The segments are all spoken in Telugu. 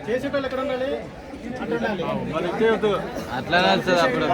చేసేటోళ్ళు ఎక్కడ ఉండాలి అట్లా నడుస్తుంది అప్పుడు.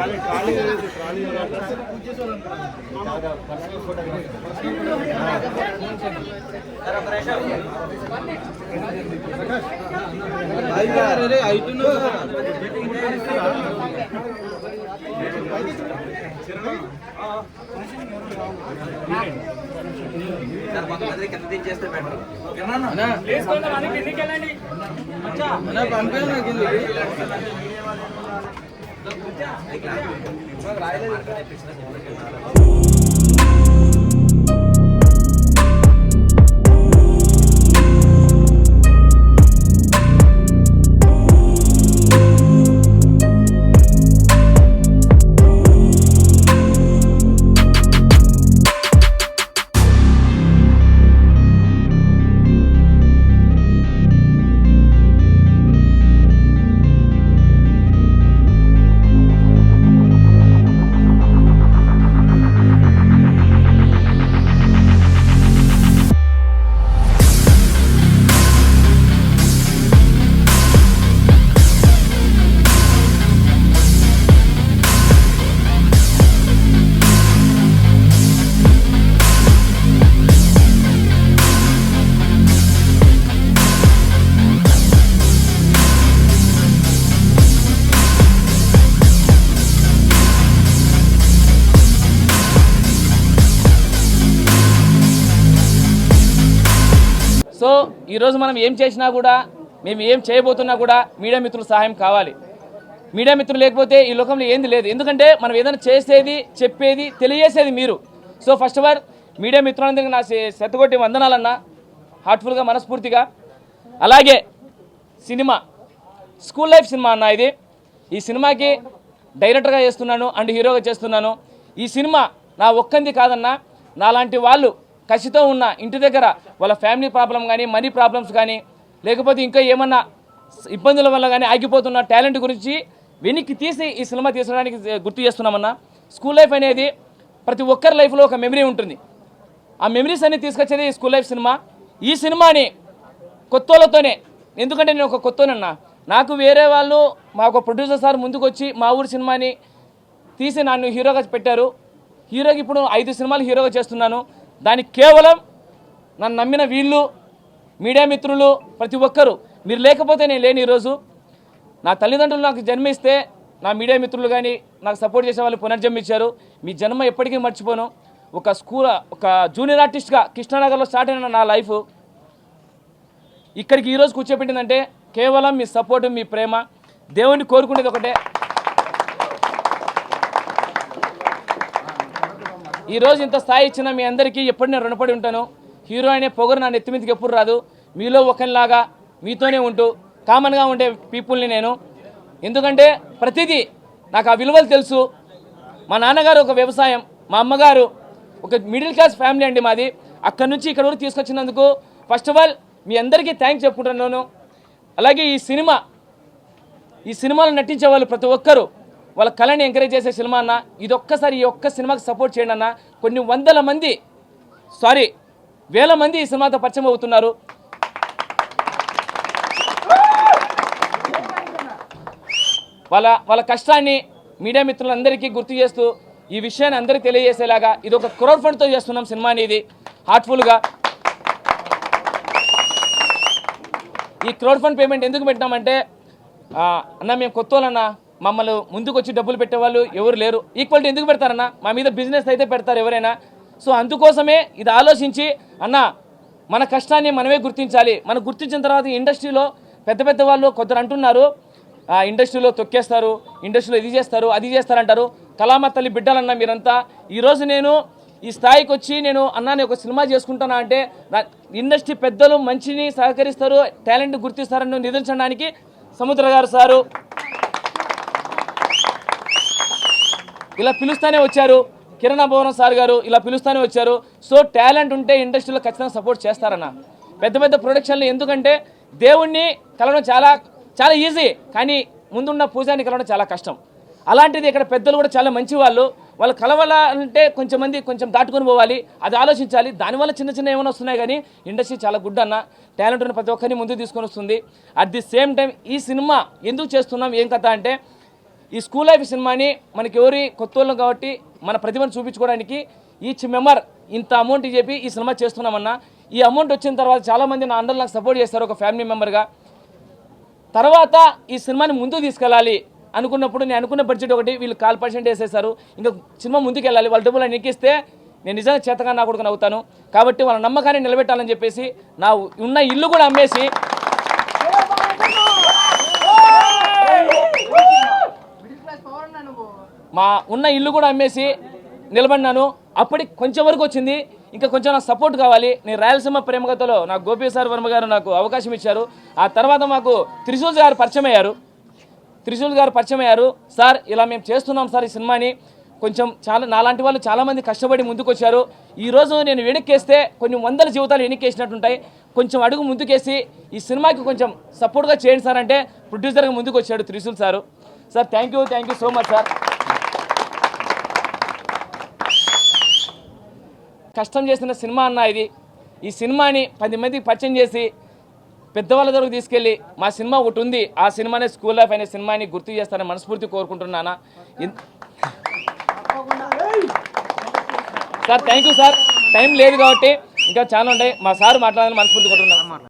సో ఈరోజు మనం ఏం చేసినా కూడా, మేము ఏం చేయబోతున్నా కూడా మీడియా మిత్రుల సహాయం కావాలి. మీడియా మిత్రులు లేకపోతే ఈ లోకంలో ఏంది లేదు. ఎందుకంటే మనం ఏదైనా చేసేది, చెప్పేది, తెలియజేసేది మీరు. So first of all media మిత్రులందరికీ నా శతకోటి వందనాలన్నా, హార్ట్ఫుల్గా, మనస్ఫూర్తిగా. అలాగే సినిమా స్కూల్ లైఫ్ సినిమా అన్న ఇది. ఈ సినిమాకి డైరెక్టర్గా చేస్తున్నాను అండ్ హీరోగా చేస్తున్నాను. ఈ సినిమా నా ఒక్కంది కాదన్నా, నాలాంటి వాళ్ళు కసితో ఉన్న ఇంటి దగ్గర వాళ్ళ ఫ్యామిలీ ప్రాబ్లం కానీ, మనీ ప్రాబ్లమ్స్ కానీ, లేకపోతే ఇంకా ఏమన్నా ఇబ్బందుల వల్ల కానీ ఆగిపోతున్న టాలెంట్ గురించి వెనక్కి తీసి ఈ సినిమా తీసుకోవడానికి గుర్తు చేస్తున్నామన్నా. స్కూల్ లైఫ్ అనేది ప్రతి ఒక్కరి లైఫ్లో ఒక మెమరీ ఉంటుంది. ఆ మెమరీస్ అన్ని తీసుకొచ్చేది ఈ స్కూల్ లైఫ్ సినిమా. ఈ సినిమాని కొత్తోళ్ళతోనే, ఎందుకంటే నేను ఒక కొత్తోనన్నా, నాకు వేరే వాళ్ళు మా ఒక ప్రొడ్యూసర్ సార్ ముందుకు వచ్చి మా ఊరి సినిమాని తీసి నన్ను హీరోగా పెట్టారు. హీరోకి ఇప్పుడు 5 సినిమాలు హీరోగా చేస్తున్నాను. దానికి కేవలం నన్ను నమ్మిన వీళ్ళు, మీడియా మిత్రులు, ప్రతి ఒక్కరు. మీరు లేకపోతే నేను లేని ఈరోజు. నా తల్లిదండ్రులు నాకు జన్మిస్తే నా మీడియా మిత్రులు కానీ నాకు సపోర్ట్ చేసే వాళ్ళు పునర్జన్మ ఇచ్చారు. మీ జన్మ ఎప్పటికీ మర్చిపోను. ఒక జూనియర్ ఆర్టిస్ట్గా కృష్ణానగర్లో స్టార్ట్ అయిన నా లైఫ్ ఇక్కడికి ఈరోజు కూర్చోబెట్టిందంటే కేవలం మీ సపోర్టు, మీ ప్రేమ. దేవుణ్ణి కోరుకునేది ఒకటే, ఈరోజు ఇంత స్థాయి ఇచ్చిన మీ అందరికీ ఎప్పుడు నేను రుణపడి ఉంటాను. హీరో అనే పొగరు నా నెత్తి మీదకి ఎప్పుడు రాదు. మీలో ఒకరిలాగా మీతోనే ఉంటూ కామన్గా ఉండే పీపుల్ని నేను. ఎందుకంటే ప్రతిదీ నాకు ఆ విలువలు తెలుసు. మా నాన్నగారు ఒక వ్యవసాయం, మా అమ్మగారు ఒక మిడిల్ క్లాస్ ఫ్యామిలీ అండి మాది. అక్కడి నుంచి ఇక్కడ వరకు తీసుకొచ్చినందుకు ఫస్ట్ ఆఫ్ ఆల్ మీ అందరికీ థ్యాంక్స్ చెప్పుకుంటున్నాను. అలాగే ఈ సినిమాలో నటించే వాళ్ళు ప్రతి ఒక్కరూ వాళ్ళ కళని ఎంకరేజ్ చేసే సినిమా అన్న. ఇది ఒక్కసారి ఈ ఒక్క సినిమాకి సపోర్ట్ చేయండి అన్న. కొన్ని వేల మంది ఈ సినిమాతో పరిచయం అవుతున్నారు. వాళ్ళ కష్టాన్ని మీడియా మిత్రులందరికీ గుర్తు చేస్తూ ఈ విషయాన్ని అందరికీ తెలియజేసేలాగా ఇది ఒక క్రౌడ్ ఫండ్తో చేస్తున్నాం సినిమా అనేది హార్ట్ఫుల్గా. ఈ క్రౌడ్ ఫండ్ పేమెంట్ ఎందుకు పెట్టినామంటే అన్న మేము కొత్త వాళ్ళన్నా మమ్మల్ని ముందుకు వచ్చి డబ్బులు పెట్టేవాళ్ళు ఎవరు లేరు. ఈక్వాలిటీ ఎందుకు పెడతారన్న? మా మీద బిజినెస్ అయితే పెడతారు ఎవరైనా. సో అందుకోసమే ఇది ఆలోచించి అన్న మన కష్టాన్ని మనమే గుర్తించాలి. మనం గుర్తించిన తర్వాత ఇండస్ట్రీలో పెద్ద పెద్ద వాళ్ళు కొందరు అంటున్నారు ఇండస్ట్రీలో తొక్కేస్తారు, ఇండస్ట్రీలో ఇది చేస్తారు అది చేస్తారంటారు. కళామ తల్లి బిడ్డలన్న మీరంతా. ఈరోజు నేను ఈ స్థాయికి వచ్చి నేను అన్నాని ఒక సినిమా చేసుకుంటానా అంటే ఇండస్ట్రీ పెద్దలు మంచిని సహకరిస్తారు, టాలెంట్ గుర్తిస్తారని నిరూపించడానికి సముద్ర గారు సారు ఇలా పిలుస్తానే వచ్చారు, కిరణ్ భవనం సార్ గారు ఇలా పిలుస్తానే వచ్చారు. సో టాలెంట్ ఉంటే ఇండస్ట్రీలో ఖచ్చితంగా సపోర్ట్ చేస్తారన్న. పెద్ద పెద్ద ప్రొడక్షన్లు ఎందుకంటే దేవుణ్ణి కలవడం చాలా చాలా ఈజీ, కానీ ముందున్న పూజాన్ని కలవడం చాలా కష్టం. అలాంటిది ఇక్కడ పెద్దలు కూడా చాలా మంచి వాళ్ళు కలవాలంటే కొంచెం దాటుకొని పోవాలి, అది ఆలోచించాలి. దానివల్ల చిన్న చిన్న ఏమైనా వస్తున్నాయి, కానీ ఇండస్ట్రీ చాలా గుడ్ అన్న. టాలెంట్ ఉన్న ప్రతి ఒక్కరిని ముందుకు తీసుకొని వస్తుంది. అట్ ది సేమ్ టైం ఈ సినిమా ఎందుకు చేస్తున్నాం ఏం కథ అంటే ఈ స్కూల్ లైఫ్ సినిమాని మనకి ఎవరి కొత్త వాళ్ళం కాబట్టి మన ప్రతిభను చూపించుకోవడానికి ఈచ్ మెంబర్ ఇంత అమౌంట్ చెప్పి ఈ సినిమా చేస్తున్నామన్నా. ఈ అమౌంట్ వచ్చిన తర్వాత చాలామంది నా అండర్ నాకు సపోర్ట్ చేస్తారు ఒక ఫ్యామిలీ మెంబర్గా. తర్వాత ఈ సినిమాని ముందుకు తీసుకెళ్ళాలి అనుకున్నప్పుడు నేను అనుకున్న బడ్జెట్ ఒకటి, వీళ్ళు 4% వేసేసారు. ఇంకా సినిమా ముందుకు వెళ్ళాలి, వాళ్ళ డబ్బులు ఎక్కిస్తే నేను నిజంగా చేతగా నా కొడుకుని అవుతాను. కాబట్టి వాళ్ళ నమ్మకాన్ని నిలబెట్టాలని చెప్పేసి నా ఉన్న ఇల్లు కూడా అమ్మేసి నిలబడినాను. అప్పటికి కొంచెం వరకు వచ్చింది, ఇంకా కొంచెం నాకు సపోర్ట్ కావాలి. నేను రాయలసీమ ప్రేమకథలో నాకు గోపి సార్ వర్మ గారు నాకు అవకాశం ఇచ్చారు. ఆ తర్వాత మాకు త్రిశూల్ గారు పరిచయం అయ్యారు. సార్ ఇలా మేము చేస్తున్నాం సార్ ఈ సినిమాని, కొంచెం చాలా నాలాంటి వాళ్ళు చాలామంది కష్టపడి ముందుకు వచ్చారు. ఈరోజు నేను వెనక్కేస్తే కొన్ని వందల జీవితాలు వెనక్కేసినట్టుంటాయి. కొంచెం అడుగు ముందుకేసి ఈ సినిమాకి కొంచెం సపోర్ట్గా చేయండి సార్ అంటే ప్రొడ్యూసర్గా ముందుకు వచ్చాడు Trishul sir. Sir thank you so much sir. కష్టం చేసిన సినిమా అన్న ఇది. ఈ సినిమాని 10 మందికి పరిచయం చేసి పెద్దవాళ్ళ దగ్గరకు తీసుకెళ్ళి మా సినిమా ఒకటి ఉంది, ఆ సినిమానే స్కూల్ లైఫ్ అనే సినిమాని గుర్తు చేస్తానని మనస్ఫూర్తి కోరుకుంటున్నానా. Sir thank you sir. Time లేదు కాబట్టి ఇంకా చాలా ఉంటాయి, మా సార్ మాట్లాడాలని మనస్ఫూర్తి కోరుకుంటున్నాను.